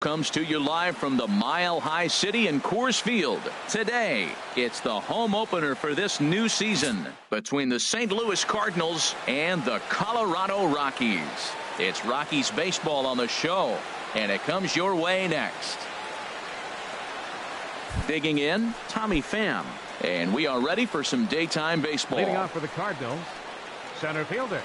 Comes to you live from the Mile High City in Coors Field. Today, it's the home opener for this new season between the St. Louis Cardinals and the Colorado Rockies. It's Rockies baseball on the show, and it comes your way next. Digging in, Tommy Pham, and we are ready for some daytime baseball. Leading off for the Cardinals, center fielder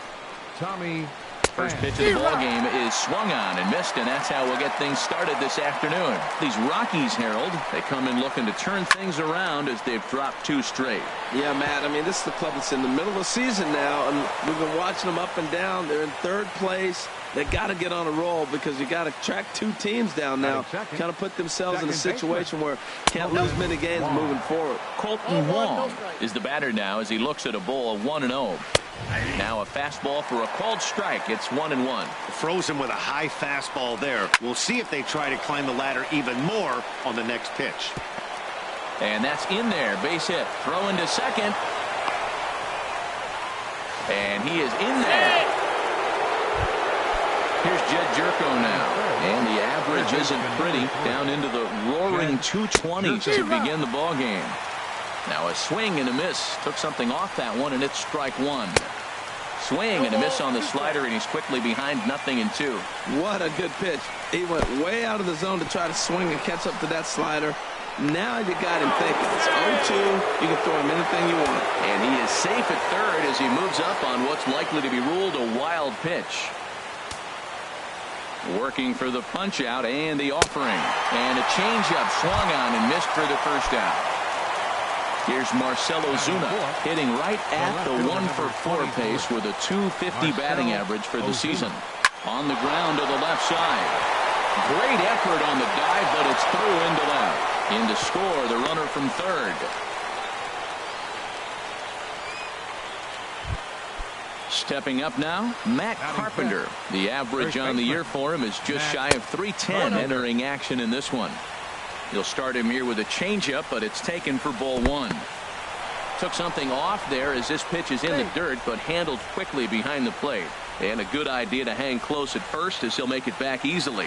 Tommy. First pitch of the ball game is swung on and missed, and that's how we'll get things started this afternoon. These Rockies, Harold, they come in looking to turn things around as they've dropped 2 straight. Yeah, Matt, I mean, this is the club that's in the middle of the season now, and we've been watching them up and down. They're in 3rd place. They got to get on a roll because you got to track 2 teams down now. Kind of put themselves in a situation where can't lose many games moving forward. Colton Wong is the batter now as he looks at a ball of 1-0. Now a fastball for a called strike. It's 1-1. Frozen with a high fastball there. We'll see if they try to climb the ladder even more on the next pitch. And that's in there. Base hit. Throw into second. And he is in there. Here's Jed Jerko now. And the average isn't pretty. Down into the roaring 220s to begin the ball game. Now a swing and a miss. Took something off that one, and it's strike 1. Swing and a miss on the slider, and he's quickly behind 0-2. What a good pitch. He went way out of the zone to try to swing and catch up to that slider. Now you got him thinking. It's 0-2. You can throw him anything you want. And he is safe at third as he moves up on what's likely to be ruled a wild pitch. Working for the punch out and the offering. And a changeup swung on and missed for the first out. Here's Marcell Ozuna hitting right at the 1-for-4 pace with a .250 batting average for the season. On the ground to the left side. Great effort on the dive, but it's through into left. In to score the runner from third. Stepping up now, Matt Carpenter. The average on the year for him is just shy of .310 entering action in this one. You'll start him here with a changeup, but it's taken for ball 1. Took something off there as this pitch is in the dirt, but handled quickly behind the plate. And a good idea to hang close at first as he'll make it back easily.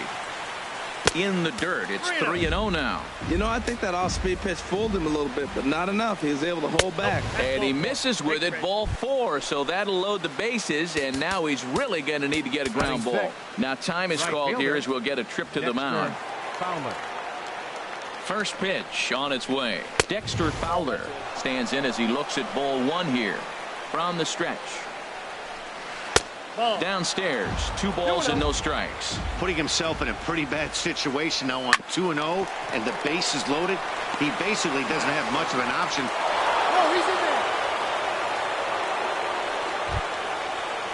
In the dirt, it's 3-0 now. You know, I think that off-speed pitch fooled him a little bit, but not enough. He was able to hold back. And he misses with it, ball 4, so that'll load the bases, and now he's really going to need to get a ground ball. Now time is called here as we'll get a trip to the mound. First pitch on its way. Dexter Fowler stands in as he looks at ball 1 here from the stretch. Downstairs, 2 balls and no strikes. Putting himself in a pretty bad situation now on 2-0, and the base is loaded. He basically doesn't have much of an option.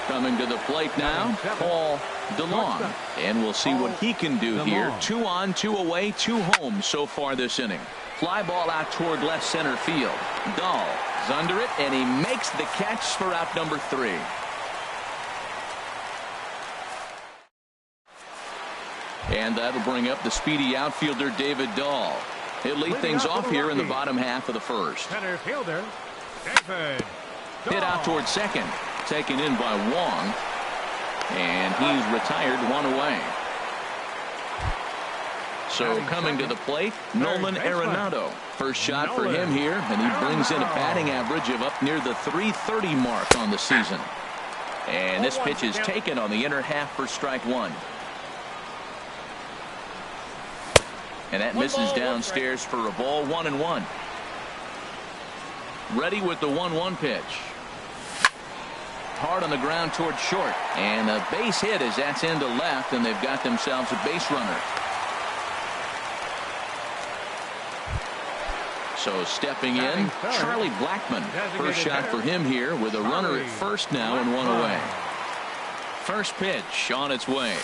Coming to the plate now, Paul DeLong. And we'll see what he can do here. 2 on, 2 away, 2 home so far this inning. Fly ball out toward left center field. Dahl is under it, and he makes the catch for out number 3. And that'll bring up the speedy outfielder David Dahl. He'll lead things off here in the bottom half of the first. Center fielder David Dahl. Hit out toward second. Taken in by Wong. And he's retired 1 away. So coming to the plate, Nolan Arenado. First shot for him here, and he brings in a batting average of up near the .330 mark on the season. And this pitch is taken on the inner half for strike 1. And that misses downstairs for a ball. 1-1. Ready with the 1-1 pitch. Hard on the ground toward short. And a base hit as that's into left, and they've got themselves a base runner. So stepping in, Charlie Blackmon. First shot for him here with a runner at first now and 1 away. First pitch on its way.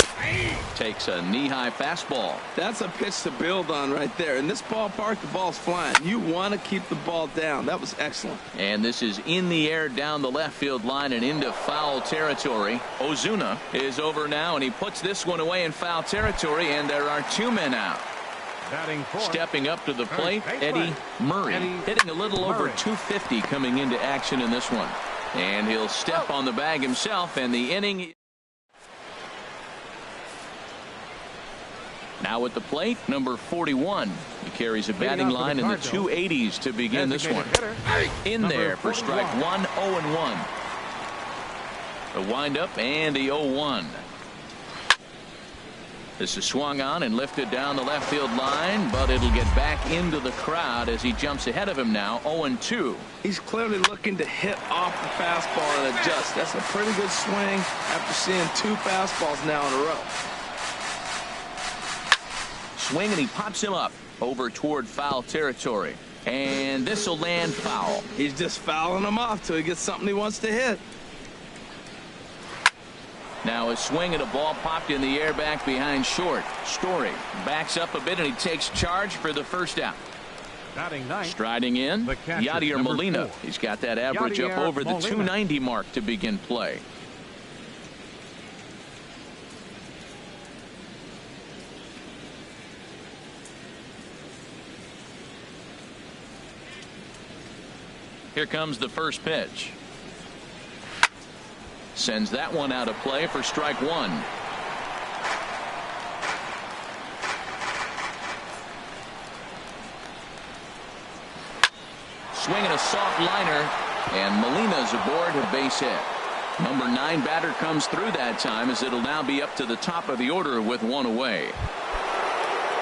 Takes a knee-high fastball. That's a pitch to build on right there. In this ballpark, the ball's flying. You want to keep the ball down. That was excellent. And this is in the air down the left field line and into foul territory. Ozuna is over now, and he puts this one away in foul territory, and there are 2 men out. Stepping up to the plate, Eddie Murray. Hitting a little over .250 coming into action in this one. And he'll step on the bag himself, and the inning... Now at the plate, number 41. He carries a batting line in the 280s to begin this one. In there for strike 1, 0-1. A windup and the 0-1. This is swung on and lifted down the left field line, but it'll get back into the crowd as he jumps ahead of him now, 0-2. He's clearly looking to hit off the fastball and adjust. That's a pretty good swing after seeing 2 fastballs now in a row. Swing, and he pops him up over toward foul territory. And this will land foul. He's just fouling him off till he gets something he wants to hit. Now a swing and a ball popped in the air back behind short. Story backs up a bit and he takes charge for the first out. Striding in, Yadier Molina. 4. He's got that average up over the 290 mark to begin play. Here comes the first pitch. Sends that one out of play for strike 1. Swinging a soft liner, and Molina's aboard a base hit. Number 9 batter comes through that time, as it'll now be up to the top of the order with 1 away.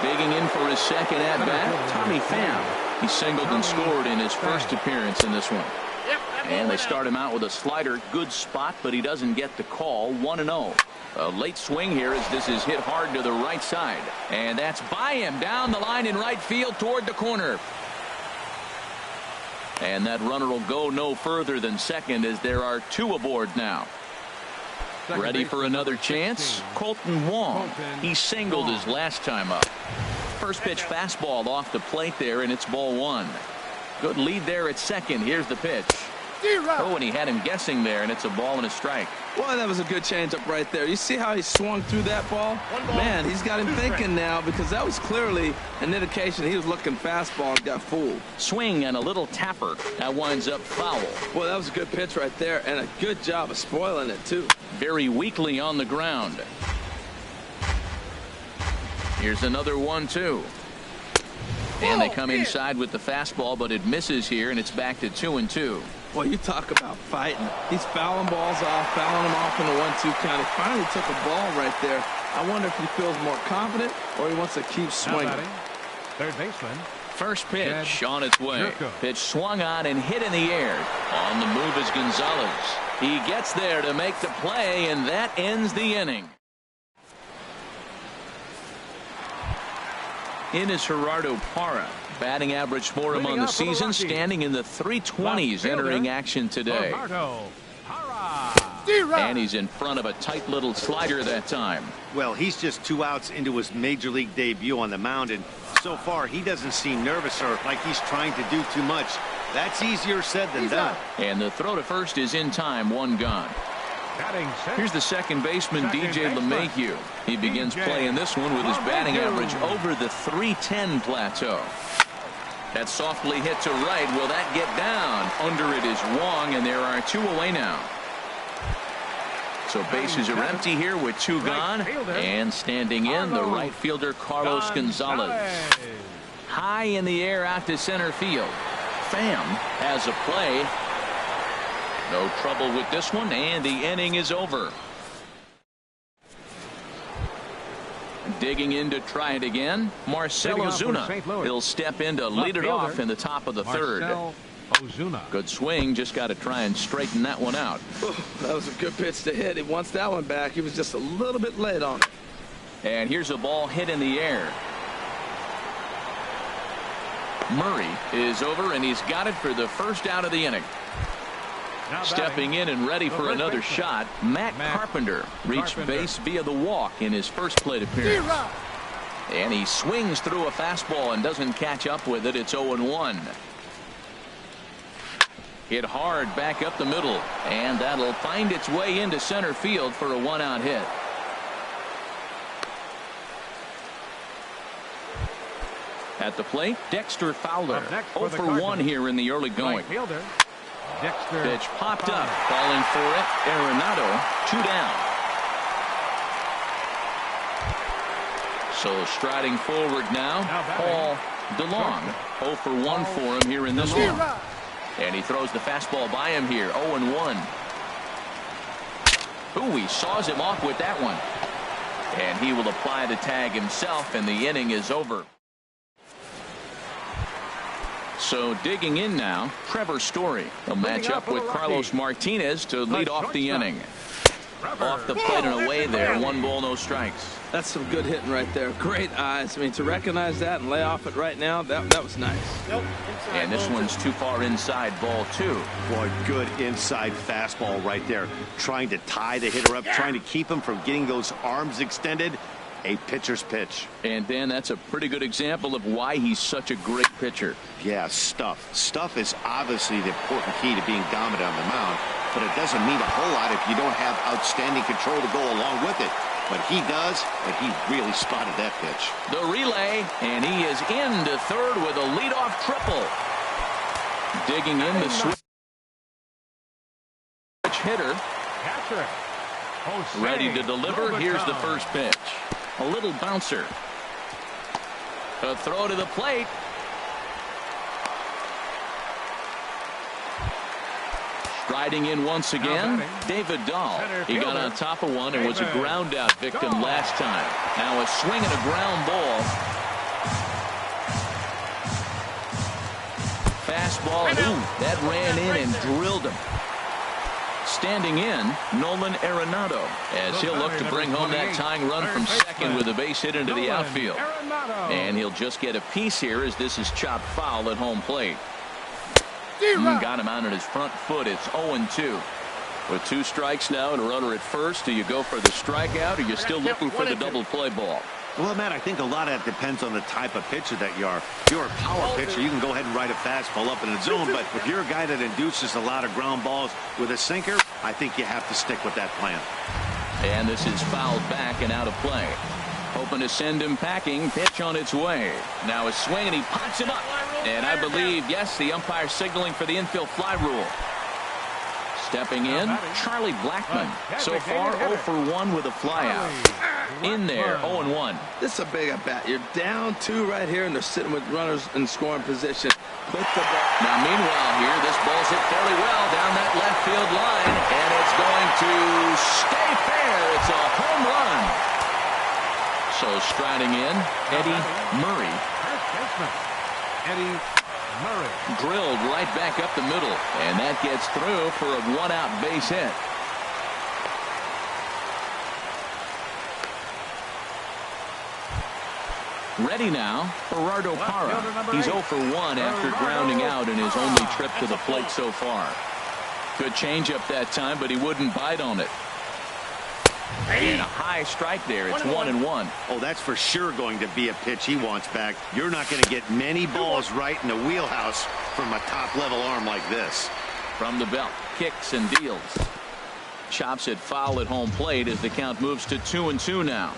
Digging in for his second at-bat, Tommy Pham. He singled and scored in his first appearance in this one. And they start him out with a slider. Good spot, but he doesn't get the call. 1-0. A late swing here as this is hit hard to the right side. And that's by him down the line in right field toward the corner. And that runner will go no further than second as there are 2 aboard now. Ready for another chance? Colton Wong. He singled his last time up. First pitch fastball off the plate there, and it's ball 1. Good lead there at second. Here's the pitch. Oh, and he had him guessing there, and it's a ball and a strike. Boy, that was a good changeup right there. You see how he swung through that ball? Man, he's got him thinking now, because that was clearly an indication he was looking fastball and got fooled. Swing and a little tapper. That winds up foul. Boy, that was a good pitch right there, and a good job of spoiling it, too. Very weakly on the ground. Here's another 1-2. And they come inside with the fastball, but it misses here, and it's back to 2-2. Boy, you talk about fighting. He's fouling balls off, fouling them off in the 1-2 count. He finally took a ball right there. I wonder if he feels more confident or he wants to keep swinging. Third baseman. First pitch on its way. Pitch swung on and hit in the air. On the move is Gonzalez. He gets there to make the play, and that ends the inning. In is Gerardo Parra. Batting average for him on the season, standing in the 320s entering action today. And he's in front of a tight little slider that time. Well, he's just 2 outs into his major league debut on the mound, and so far he doesn't seem nervous or like he's trying to do too much. That's easier said than done. And the throw to first is in time, 1 gone. Here's the second baseman, DJ LeMahieu. He begins playing this one with his batting average over the 310 plateau. That softly hit to right. Will that get down? Under it is Wong, and there are 2 away now. So bases are empty here with 2 gone. And standing in, the right fielder, Carlos Gonzalez. High in the air out to center field. Pham has a play. No trouble with this one, and the inning is over. Digging in to try it again, Marcell Ozuna. He'll step in to lead it off in the top of the third. Good swing, just got to try and straighten that one out. That was a good pitch to hit. He wants that one back. He was just a little bit late on it. And here's a ball hit in the air. Murray is over, and he's got it for the first out of the inning. Stepping in and ready for another shot, Matt Carpenter reached base via the walk in his first plate appearance. And he swings through a fastball and doesn't catch up with it. It's 0-1. Hit hard back up the middle, and that'll find its way into center field for a 1-out hit. At the plate, Dexter Fowler. 0 for 1 here in the early going. Pitch popped up, falling for it. Arenado, 2 down. So striding forward now, Paul DeLong. 0 for 1 for him here in this one. And he throws the fastball by him here. 0-1. Ooh, he saws him off with that one. And he will apply the tag himself, and the inning is over. So digging in now, Trevor Story. He'll match up with Carlos Martinez to lead off the inning. Off the plate and away there. 1 ball, no strikes. That's some good hitting right there. Great eyes. I mean, to recognize that and lay off it right now, that was nice. And this one's too far inside, ball 2. Boy, good inside fastball right there. Trying to tie the hitter up, trying to keep him from getting those arms extended. A pitcher's pitch. And Dan, that's a pretty good example of why he's such a great pitcher. Yeah, stuff. Stuff is obviously the important key to being dominant on the mound, but it doesn't mean a whole lot if you don't have outstanding control to go along with it. But he does, and he really spotted that pitch. The relay, and he is into third with a leadoff triple. Digging in the switch hitter. Ready to deliver. Here's the first pitch. A little bouncer. A throw to the plate. Striding in once again, David Dahl. He got on top of one and was a ground out victim last time. Now a swing and a ground ball. Fastball. Ooh, that ran in and drilled him. Standing in, Nolan Arenado, as he'll look to bring home that tying run from second with a base hit into the outfield. And he'll just get a piece here as this is chopped foul at home plate. Got him out on his front foot. It's 0-2. With 2 strikes now and a runner at first, do you go for the strikeout or are you still looking for the double play ball? Well, Matt, I think a lot of that depends on the type of pitcher that you are. If you're a power pitcher, you can go ahead and ride a fastball up in the zone. But if you're a guy that induces a lot of ground balls with a sinker, I think you have to stick with that plan. And this is fouled back and out of play. Hoping to send him packing. Pitch on its way. Now a swing, and he pops him up. And I believe, yes, the umpire signaling for the infield fly rule. Stepping in, Charlie Blackmon. So far, 0 for 1 with a flyout. In there, 0-1. This is a big at bat. You're down 2 right here, and they're sitting with runners in scoring position. Put the ball. Now, meanwhile, here, this ball's hit fairly well down that left field line, and it's going to stay fair. It's a home run. So striding in, Eddie Murray. Eddie Murray. Drilled right back up the middle, and that gets through for a 1-out base hit. Ready now, Gerardo Parra. He's 0 for 1 after grounding out in his only trip to the plate so far. Good changeup that time, but he wouldn't bite on it. And a high strike there. It's 1-1. Oh, that's for sure going to be a pitch he wants back. You're not going to get many balls right in the wheelhouse from a top-level arm like this. From the belt, kicks and deals. Chops it foul at home plate as the count moves to 2-2 now.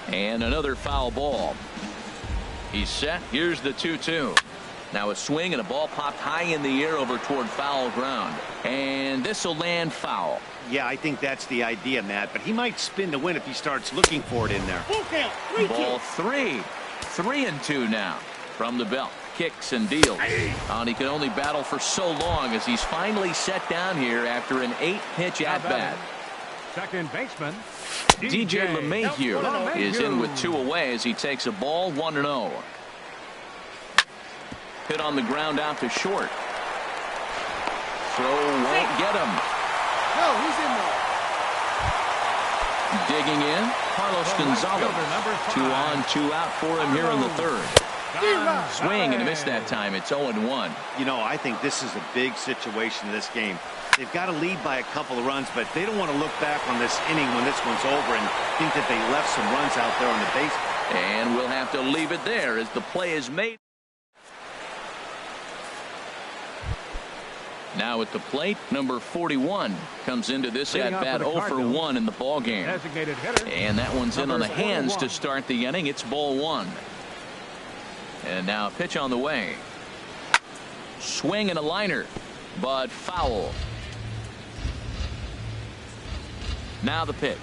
And another foul ball. He's set. Here's the 2-2. Now a swing and a ball popped high in the air over toward foul ground. And this will land foul. Yeah, I think that's the idea, Matt. But he might spin to win if he starts looking for it in there. Ball 3. 3-2 now. From the belt. Kicks and deals. And he can only battle for so long as he's finally set down here after an 8-pitch at-bat. Second baseman, DJ LeMahieu is in with 2 away as he takes a ball 1-0. Hit on the ground out to short. Throw won't get him. No, he's in there. Digging in, Carlos Gonzalez. 2 on, 2 out for him here in the third. Swing and a miss that time. It's 0-1. You know, I think this is a big situation in this game. They've got to lead by a couple of runs, but they don't want to look back on this inning when this one's over and think that they left some runs out there on the base. And we'll have to leave it there as the play is made. Now at the plate, number 41 comes into this at-bat 0 for 1 in the ball game. And that one's in on the hands to start the inning. It's ball 1. And now a pitch on the way. Swing and a liner, but foul. Now the pitch.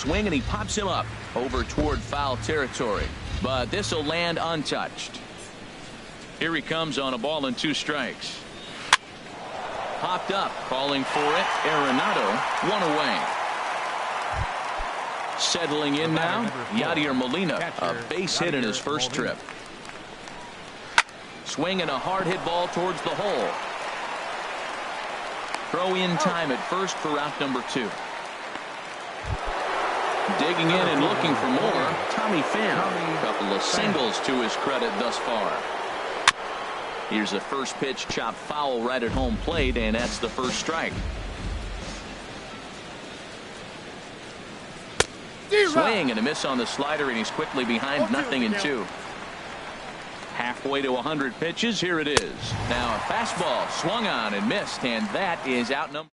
swing, and he pops him up over toward foul territory. But this will land untouched. Here he comes on a ball and 2 strikes. Popped up, calling for it. Arenado, 1 away. Settling in now, Yadier Molina, a base hit in his first trip. Swinging a hard hit ball towards the hole. Throw in time at first for out number 2. Digging in and looking for more, Tommy Pham. A couple of singles to his credit thus far. Here's the first pitch, chopped foul right at home plate, and that's the first strike. Swing and a miss on the slider, and he's quickly behind 0-2. Halfway to 100 pitches. Here it is. Now a fastball swung on and missed, and that is outnumbered.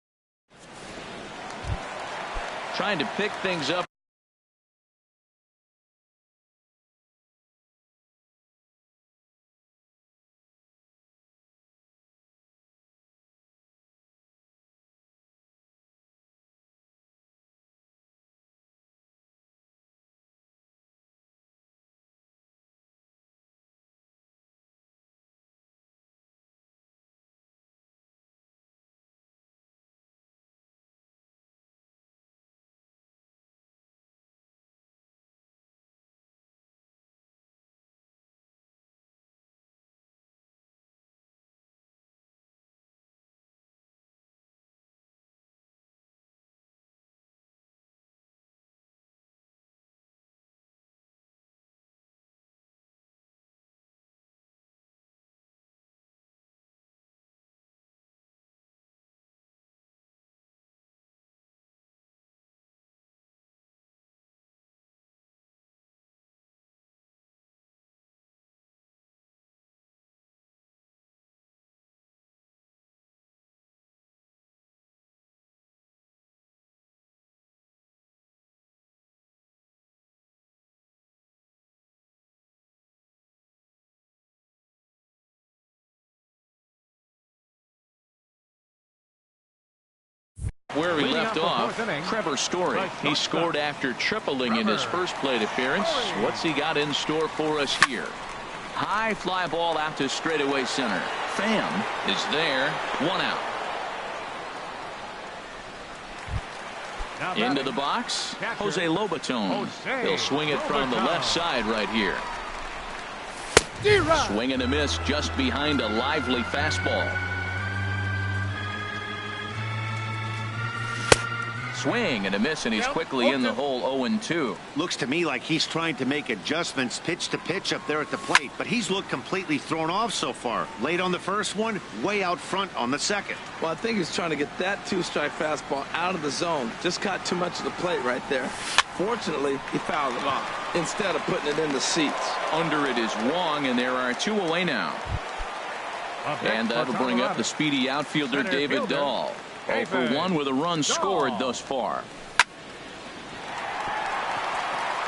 Trying to pick things up. Where he left off, Trevor Story. He scored after tripling in his first plate appearance. What's he got in store for us here? High fly ball out to straightaway center. Pham is there. 1 out. Into the box, Jose Lobaton. He'll swing it from the left side right here. Swing and a miss just behind a lively fastball. Swing and a miss, and he's quickly in the hole. 0-2. Looks to me like he's trying to make adjustments pitch to pitch up there at the plate, but he's looked completely thrown off so far. Late on the first one, way out front on the second. Well, I think he's trying to get that 2-strike fastball out of the zone. Just caught too much of the plate right there. Fortunately, he fouled it off instead of putting it in the seats. Under it is Wong, and there are 2 away now. And that'll bring up the speedy outfielder David Dahl. 0 for 1 with a run scored thus far.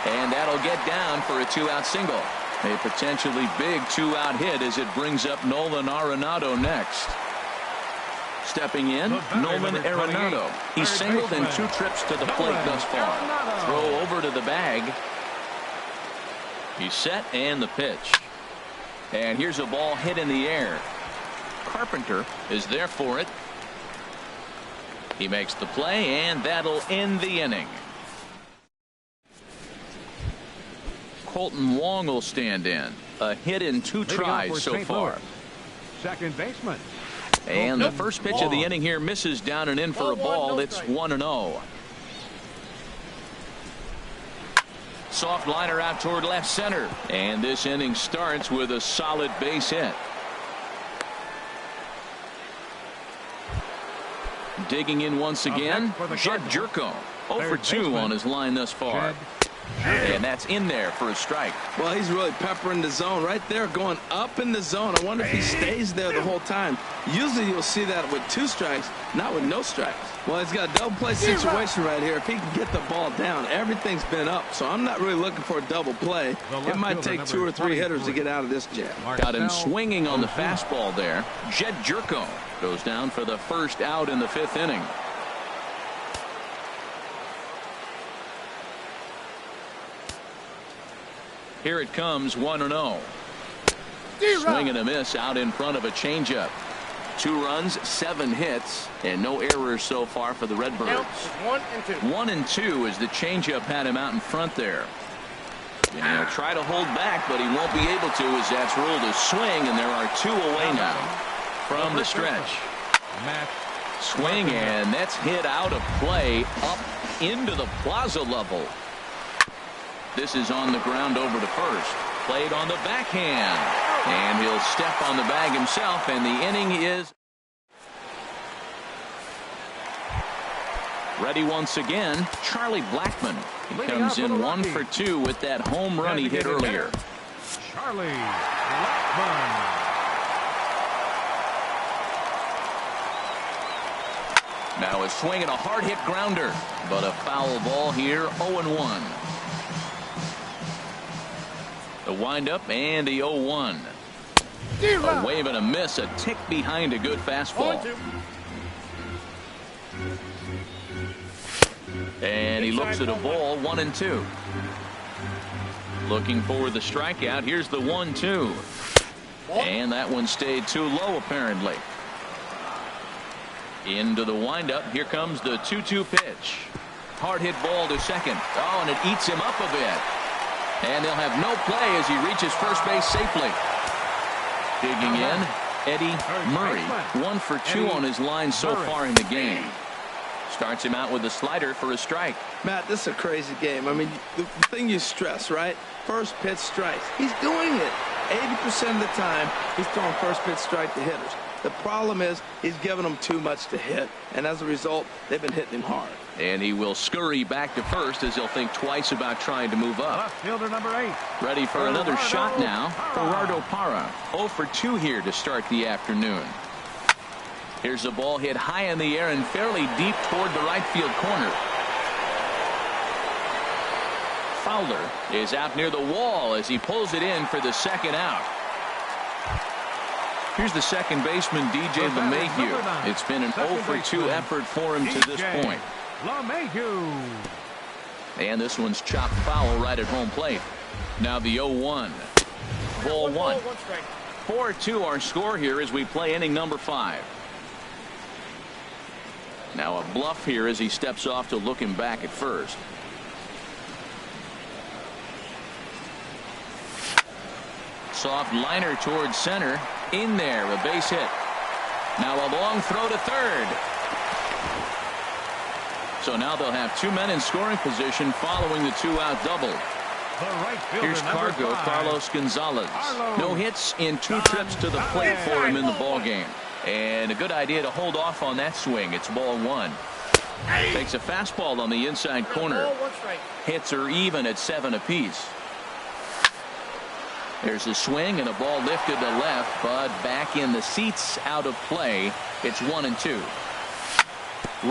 And that'll get down for a 2-out single. A potentially big 2-out hit as it brings up Nolan Arenado next. Stepping in, Nolan Arenado. He's singled in 2 trips to the plate thus far. Throw over to the bag. He's set, and the pitch. And here's a ball hit in the air. Carpenter is there for it. He makes the play, and that'll end the inning. Colton Wong will stand in. A hit in 2 tries so far. Second baseman. And the first pitch of the inning here misses down and in for a ball. It's 1-0. Soft liner out toward left center. And this inning starts with a solid base hit. Digging in once again, Jed Jerko. 0 for 2 on his line thus far. And that's in there for a strike. Well, he's really peppering the zone right there, going up in the zone. I wonder if he stays there the whole time. Usually you'll see that with 2 strikes, not with no strikes. Well, he's got a double play situation right here. If he can get the ball down, everything's been up. So I'm not really looking for a double play. It might take 2 or 3 hitters to get out of this jam. Got him swinging on the fastball there. Jed Jerko goes down for the first out in the 5th inning. Here it comes, 1-0. Swing and a miss out in front of a changeup. 2 runs, 7 hits, and no errors so far for the Redbirds. 1 and 2 as the changeup had him out in front there. And he'll try to hold back, but he won't be able to as that's ruled a swing, and there are 2 away now from the stretch. Swing, and that's hit out of play up into the plaza level. This is on the ground over to first. Played on the backhand. And he'll step on the bag himself, and the inning is ready once again. Charlie Blackmon. He comes in 1 for 2 with that home run he hit earlier. Charlie Blackmon. Now a swing and a hard hit grounder, but a foul ball here. 0-1. The windup and the 0-1. A wave and a miss, a tick behind a good fastball. And he looks at a ball, 1-2. Looking for the strikeout. Here's the 1-2. And that one stayed too low apparently. Into the windup. Here comes the 2-2 pitch. Hard hit ball to second. Oh, and it eats him up a bit. And they'll have no play as he reaches first base safely. Digging in, Eddie Murray. 1 for 2 on his line so far in the game. Starts him out with a slider for a strike. Matt, this is a crazy game. I mean, the thing you stress, right? First pitch strikes. He's doing it. 80% of the time, he's throwing first pitch strike to hitters. The problem is he's giving them too much to hit, and as a result, they've been hitting him hard. And he will scurry back to first as he'll think twice about trying to move up. Left fielder number 8. Ready for another shot now. Gerardo Parra. 0 for 2 here to start the afternoon. Here's a ball hit high in the air and fairly deep toward the right field corner. Fowler is out near the wall as he pulls it in for the second out. Here's the second baseman, DJ LeMahieu. It's been an 0 for 2 effort for him to this point. LeMahieu. And this one's chopped foul right at home plate. Now the 0-1. Ball 1. 4-2 our score here as we play inning number 5. Now a bluff here as he steps off to look him back at first. Soft liner towards center. In there, a base hit. Now a long throw to third. So now they'll have 2 men in scoring position following the 2-out double. Here's Cargo, Carlos Gonzalez. No hits in 2 trips to the plate for him in the ballgame. And a good idea to hold off on that swing. It's ball 1. Takes a fastball on the inside corner. Hits are even at 7 apiece. There's a swing and a ball lifted to left, but back in the seats, out of play. It's 1-2.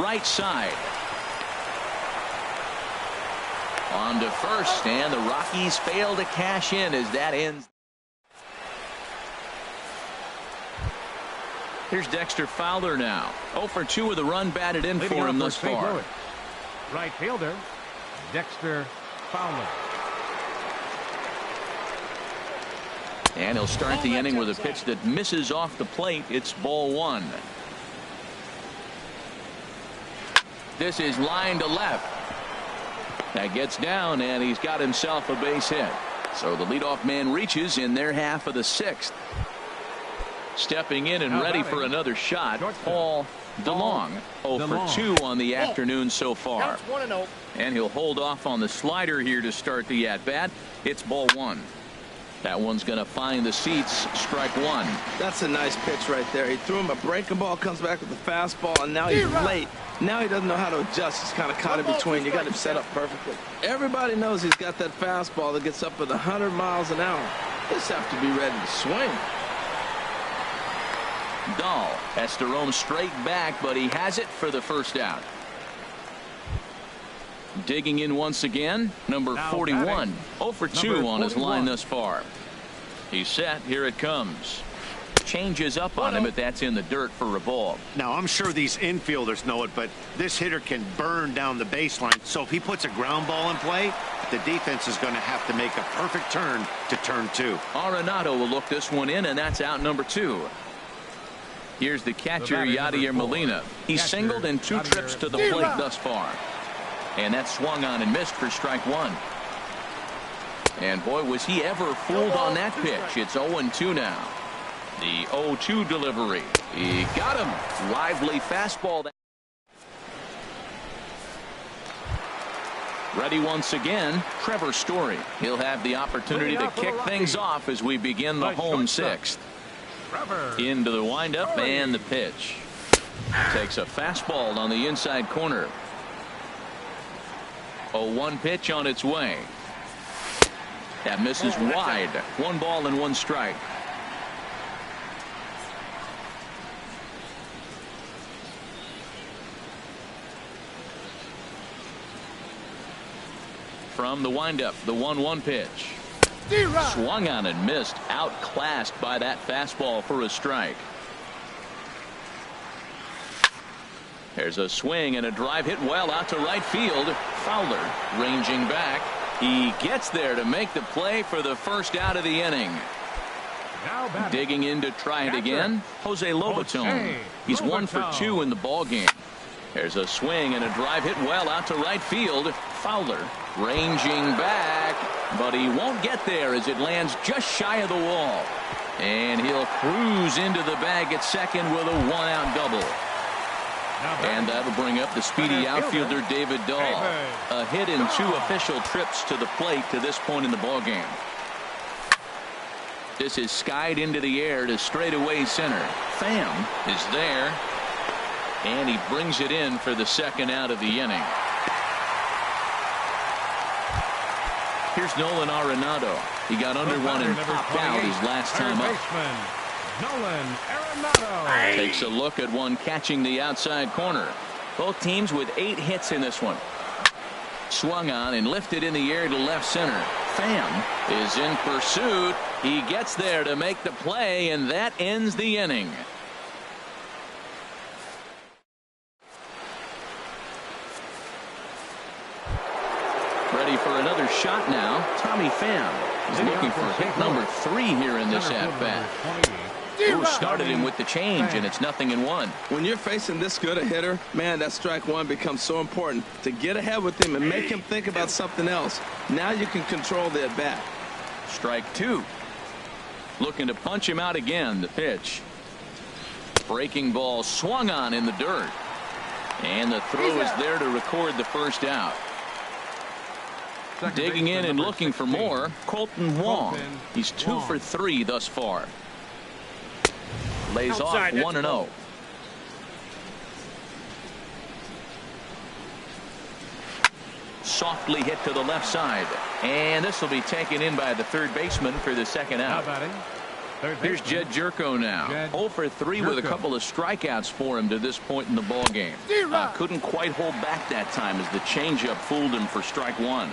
Right side. On to first, and the Rockies fail to cash in as that ends. Here's Dexter Fowler now. 0 for 2 with a run batted in for him thus far. Right fielder, Dexter Fowler. And he'll start the inning with a pitch that misses off the plate. It's ball 1. This is line to left. That gets down, and he's got himself a base hit. So the leadoff man reaches in their half of the 6th. Stepping in and ready for another shot, Paul DeLong. 0 for 2 on the afternoon so far. And he'll hold off on the slider here to start the at-bat. It's ball 1. That one's going to find the seats. Strike 1. That's a nice pitch right there. He threw him a breaking ball, comes back with a fastball, and now he's late. Now he doesn't know how to adjust. He's kind of caught in between. You got him set up perfectly. Everybody knows he's got that fastball that gets up at 100 miles an hour. Just have to be ready to swing. Dahl has to roam straight back, but he has it for the first out. Digging in once again, number 41. 0 for 2 on his line thus far. He's set. Here it comes. Changes up on him, but that's in the dirt for a ball. Now, I'm sure these infielders know it, but this hitter can burn down the baseline. So if he puts a ground ball in play, The defense is going to have to make a perfect turn to turn 2. Arenado will look this one in, and that's out number 2. Here's the catcher, Yadier Molina. He's singled in 2 trips to the plate thus far. And that swung on and missed for strike 1. And boy, was he ever fooled on that pitch. It's 0-2 now. The 0-2 delivery. He got him. Lively fastball. Ready once again, Trevor Story. He'll have the opportunity to kick things off as we begin the home 6th. Into the windup and the pitch. Takes a fastball on the inside corner. 0-1 pitch on its way. That misses wide. 1 ball and 1 strike. From the windup, the 1-1 pitch. Swung on and missed. Outclassed by that fastball for a strike. There's a swing and a drive hit well out to right field. Fowler ranging back. He gets there to make the play for the first out of the inning. Digging in to try it again, Jose Lobaton. He's 1 for 2 in the ball game. There's a swing and a drive hit well out to right field. Fowler ranging back, but he won't get there as it lands just shy of the wall. And he'll cruise into the bag at second with a 1-out double. And that'll bring up the speedy outfielder David Dahl. A hit in 2 official trips to the plate to this point in the ballgame. This is skied into the air to straightaway center. Pham is there. And he brings it in for the 2nd out of the inning. Here's Nolan Arenado. He got under one and popped out his last time up. Nolan Arenado takes a look at one catching the outside corner. Both teams with 8 hits in this one. Swung on and lifted in the air to left center. Pham is in pursuit. He gets there to make the play, and that ends the inning. Ready for another shot now. Tommy Pham is looking for hit number 3 here in this at-bat. Started him with the change, and it's 0-1. When you're facing this good a hitter, man, that strike 1 becomes so important to get ahead with him and make him think about something else. Now you can control the at-bat. Strike 2. Looking to punch him out again. The pitch. Breaking ball swung on in the dirt. And the throw is there to record the first out. Digging in and looking for more, Colton Wong. He's 2 for 3 thus far. Lays off 1-0. Softly hit to the left side. And this will be taken in by the 3rd baseman for the 2nd out. Here's Jed Jerko now. 0 for 3 with a couple of strikeouts for him to this point in the ball game. Couldn't quite hold back that time as the changeup fooled him for strike 1.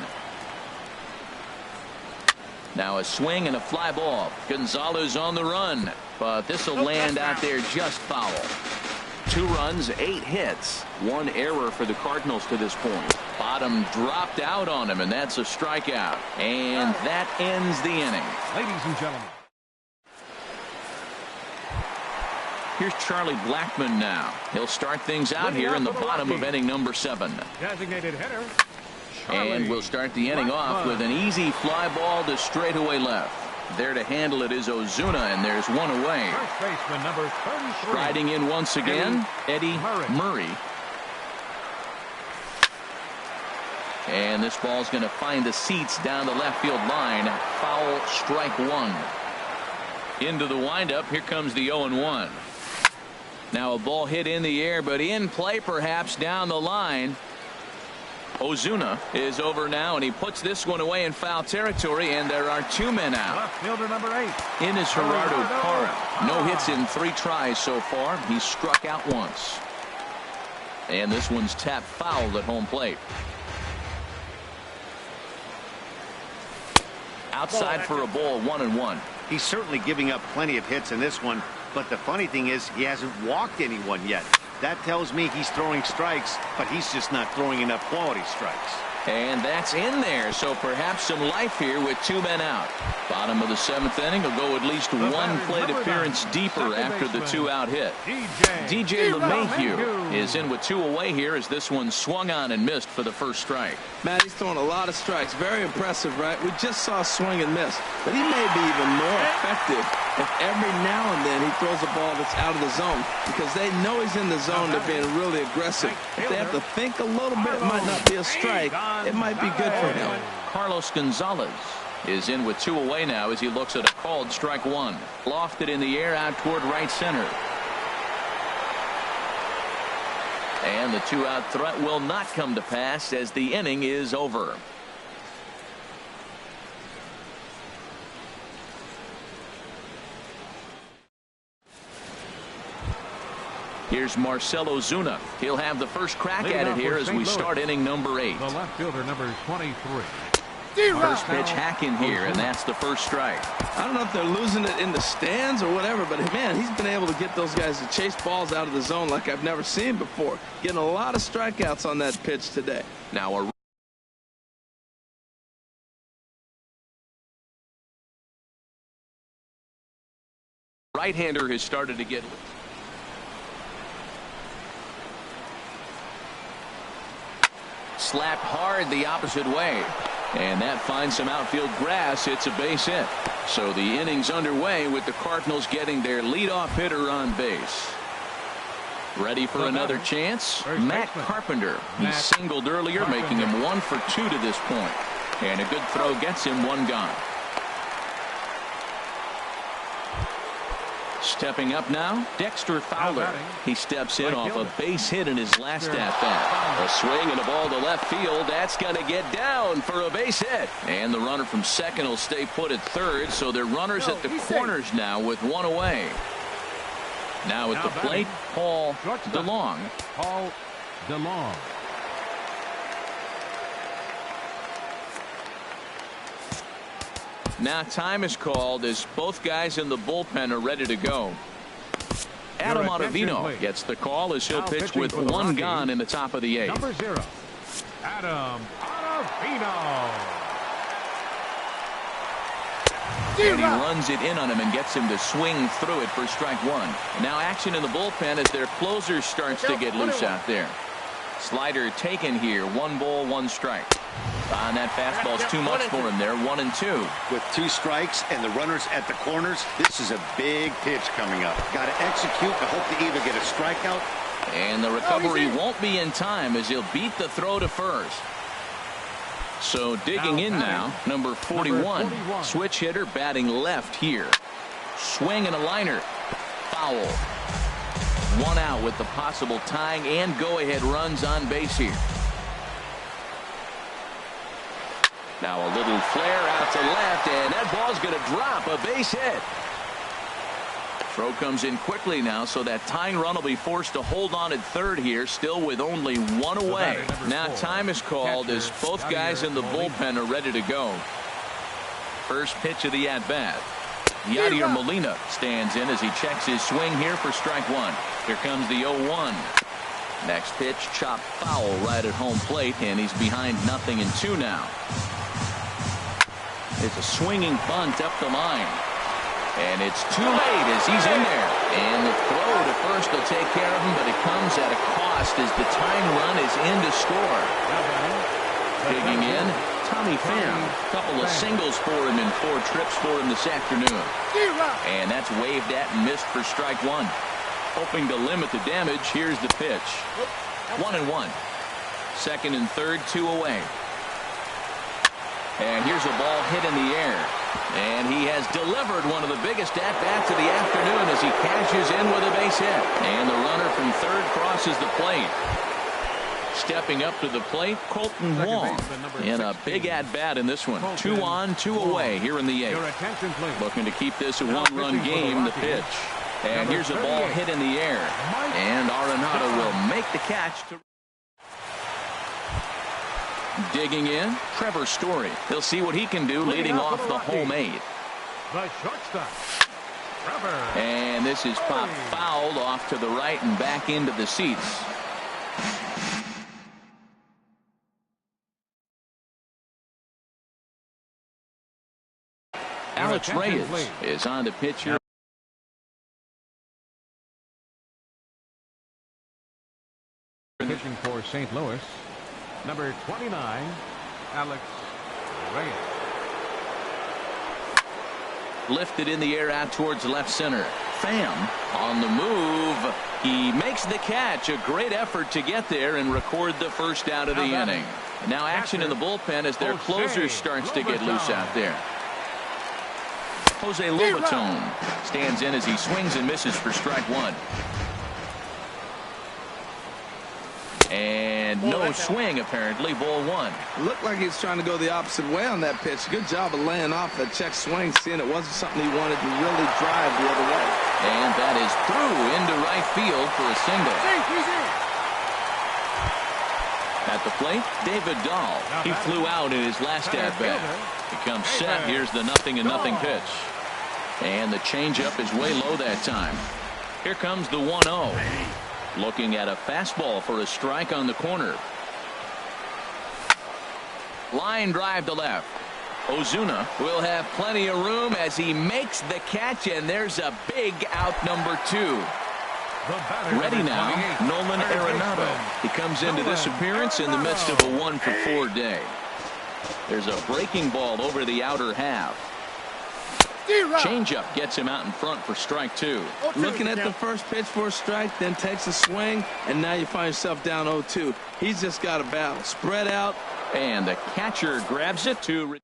Now a swing and a fly ball. Gonzalez on the run, but this will land out there just foul. 2 runs, 8 hits, 1 error for the Cardinals to this point. Bottom dropped out on him, and that's a strikeout. And that ends the inning. Ladies and gentlemen. Here's Charlie Blackmon now. He'll start things out here in the bottom of inning number 7. Designated hitter. And we'll start the inning off with an easy fly ball to straightaway left. There to handle it is Ozuna, and there's 1 away. First baseman number 33. Striding in once again, Eddie Murray. And this ball's going to find the seats down the left field line. Foul, strike 1. Into the windup. Here comes the 0-1. Now a ball hit in the air, but in play perhaps down the line. Ozuna is over now, and he puts this one away in foul territory, and there are 2 men out. Left fielder number 8. In is Gerardo Parra. No hits in 3 tries so far. He's struck out once. And this one's tapped foul at home plate. Outside for a ball, 1-1. He's certainly giving up plenty of hits in this one, but the funny thing is he hasn't walked anyone yet. That tells me he's throwing strikes, but he's just not throwing enough quality strikes. And that's in there, so perhaps some life here with 2 men out. Bottom of the 7th inning will go at least one plate appearance deeper after the 2-out hit. Joehl98 is in with 2 away here as this one swung on and missed for the first strike. Matt, he's throwing a lot of strikes. Very impressive, right? We just saw a swing and miss, but he may be even more effective if every now and then he throws a ball that's out of the zone because they know he's in the zone. They're being really aggressive. If they have to think a little bit, it might not be a strike. It might be good for him. Carlos Gonzalez is in with 2 away now as he looks at a called strike 1. Lofted in the air out toward right center. And the 2-out threat will not come to pass as the inning is over. Here's Marcell Ozuna. He'll have the first crack at it here as we start inning number 8. The left fielder, number 23. First pitch hacking here, and that's the first strike. I don't know if they're losing it in the stands or whatever, but man, he's been able to get those guys to chase balls out of the zone like I've never seen before. Getting a lot of strikeouts on that pitch today. Now a right-hander has started to get slapped hard the opposite way. And that finds some outfield grass. It's a base hit. So the inning's underway with the Cardinals getting their leadoff hitter on base. Ready for another chance? Matt Carpenter. He singled earlier, making him 1 for 2 to this point. And a good throw gets him 1 gone. Stepping up now, Dexter Fowler. He steps in off a base hit in his last at-bat. A swing and a ball to left field. That's going to get down for a base hit. And the runner from second will stay put at third, so they're runners at the corners now with 1 away. Now at the plate, Paul DeLong. Now time is called as both guys in the bullpen are ready to go. Adam Ottavino gets the call as he'll pitch with 1 gone in the top of the 8th. Number 0, Adam Ottavino. And he runs it in on him and gets him to swing through it for strike 1. Now action in the bullpen as their closer starts to get loose out there. Slider taken here. 1 ball, 1 strike. And that fastball's too much for him there. 1 and 2. With 2 strikes and the runners at the corners, this is a big pitch coming up. Got to execute to hope to either get a strikeout. And the recovery won't be in time as he'll beat the throw to first. So digging in now, number 41. Switch hitter batting left here. Swing and a liner. Foul. 1 out with the possible tying and go-ahead runs on base here. Now a little flare out to left, and that ball's going to drop. A base hit. Throw comes in quickly now, so that tying run will be forced to hold on at third here, still with only 1 away. Now time is called as both guys in the bullpen are ready to go. First pitch of the at-bat. Yadier Molina stands in as he checks his swing here for strike 1. Here comes the 0-1. Next pitch, chopped foul right at home plate, and he's behind 0-2 now. It's a swinging bunt up the line. And it's too late as he's in there. And the throw to first will take care of him, but it comes at a cost as the tying run is in to score. Digging in, Tommy Pham. A couple of singles for him in 4 trips for him this afternoon. And that's waved at and missed for strike 1. Hoping to limit the damage, here's the pitch. 1-1. Second and third, 2 away. And here's a ball hit in the air. And he has delivered one of the biggest at-bats of the afternoon as he cashes in with a base hit. And the runner from third crosses the plate. Stepping up to the plate, Colton Wong. In a big at-bat in this one. 2 on, 2 away here in the 8th. Looking to keep this a 1-run game, the pitch. And here's a ball hit in the air. And Arenado will make the catch. Digging in, Trevor Story. He'll see what he can do leading off the home 8th. The shortstop, Trevor. And this is popped fouled off to the right and back into the seats. Alex Reyes is on the pitch here. Pitching for St. Louis, number 29, Alex Reyes. Lifted in the air out towards left center. Pham on the move. He makes the catch. A great effort to get there and record the first out of the inning. Now action in the bullpen as their closer starts to get loose out there. Jose Lobaton stands in as he swings and misses for strike one. And no swing, apparently. Ball one. Looked like he's trying to go the opposite way on that pitch. Good job of laying off that check swing, seeing it wasn't something he wanted to really drive the other way. And that is through into right field for a single. At the plate, David Dahl. He flew out in his last at-bat. He comes set. Here's the 0-0 pitch. And the changeup is way low that time. Here comes the 1-0. Looking at a fastball for a strike on the corner. Line drive to left. Ozuna will have plenty of room as he makes the catch, and there's a big out, number 2. Ready now, Nolan Arenado. He comes into this appearance in the midst of a 1-for-4 day. There's a breaking ball over the outer half. Changeup gets him out in front for strike 2. Looking at the first pitch for a strike, then takes a swing, and now you find yourself down 0-2. He's just got a battle. Spread out. And the catcher grabs it to.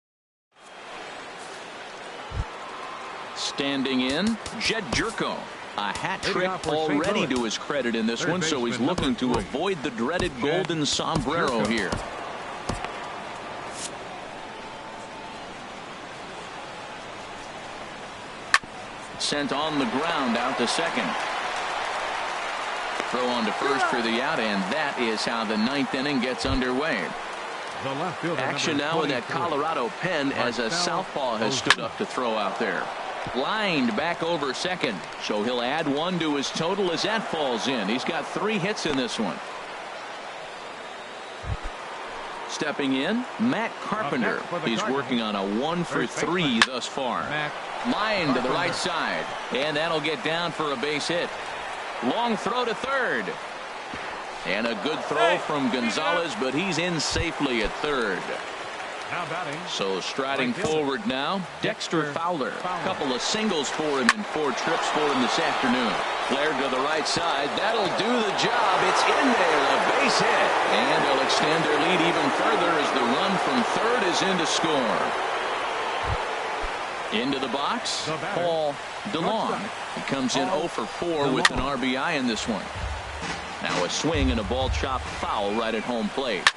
Standing in, Jed Jerko. A hat trick already to his credit in this one, so he's looking to avoid the dreaded golden sombrero here. Sent on the ground out to second. Throw on to first for the out, and that is how the 9th inning gets underway. Action now in that Colorado pen as a southpaw has stood up to throw out there. Lined back over second, so he'll add 1 to his total as that falls in. He's got 3 hits in this one. Stepping in, Matt Carpenter. He's working on a 1-for-3 thus far. Line to the right side, and that'll get down for a base hit. Long throw to third. And a good throw from Gonzalez, but he's in safely at third. So striding forward now, Dexter Fowler. A couple of singles for him in 4 trips for him this afternoon. Flared to the right side. That'll do the job. It's in there, a base hit. And they'll extend their lead even further as the run from third is in to score. Into the box, Paul DeLong. He comes in 0-for-4 with an RBI in this one. Now a swing and a ball chopped foul right at home plate.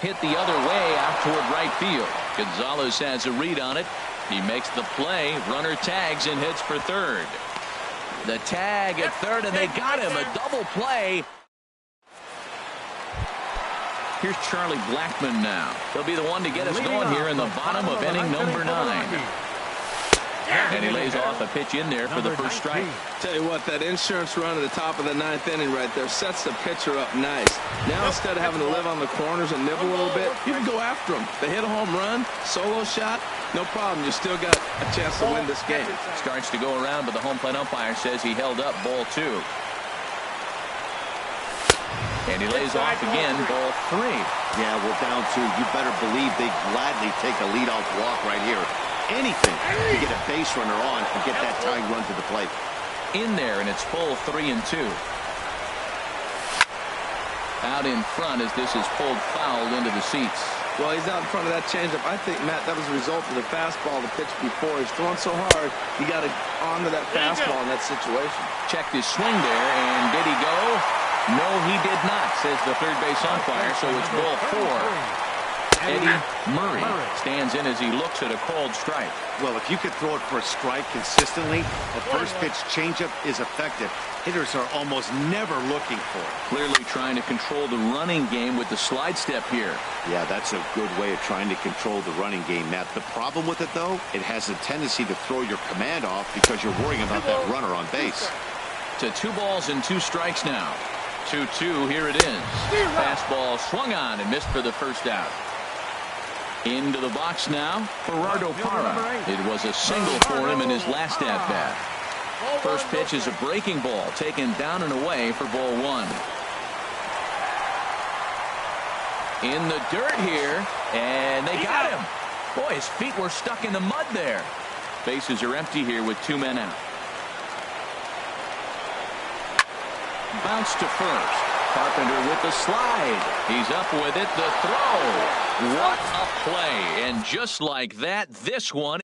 Hit the other way out toward right field. Gonzalez has a read on it. He makes the play. Runner tags and hits for third. The tag at third, and they got him. A double play. Here's Charlie Blackmon now. He'll be the one to get us going here in the bottom of inning number 9. And he lays off a pitch in there for the first strike. Tell you what, that insurance run at the top of the 9th inning right there sets the pitcher up nice. Now instead of having to live on the corners and nibble a little bit, you can go after them. They hit a home run, solo shot, no problem. You still got a chance to win this game. Starts to go around, but the home plate umpire says he held up ball 2. And he lays off again, ball 3. Yeah, we're down 2. You better believe they gladly take a leadoff walk right here. Anything to get a base runner on and get that tying run to the plate. In there, and it's full 3-2. Out in front as this is pulled foul into the seats. Well, he's out in front of that changeup. I think, Matt, that was a result of the fastball the pitch before. He's throwing so hard, you got to honor that fastball in that situation. Checked his swing there, and did he go? No, he did not, says the third base umpire, so it's ball 4. Eddie Murray stands in as he looks at a called strike. Well, if you could throw it for a strike consistently, a first pitch changeup is effective. Hitters are almost never looking for it. Clearly trying to control the running game with the slide step here. Yeah, that's a good way of trying to control the running game, Matt. The problem with it, though, it has a tendency to throw your command off because you're worrying about that runner on base. To 2 balls and 2 strikes now. 2-2, here it is. Fastball swung on and missed for the first out. Into the box now, Gerardo Parra. It was a single for him in his last at-bat. First pitch is a breaking ball, taken down and away for ball one. In the dirt here, and they got him. Boy, his feet were stuck in the mud there. Bases are empty here with 2 men out. Bounce to first. Carpenter with the slide. He's up with it. The throw. What a play. And just like that, this one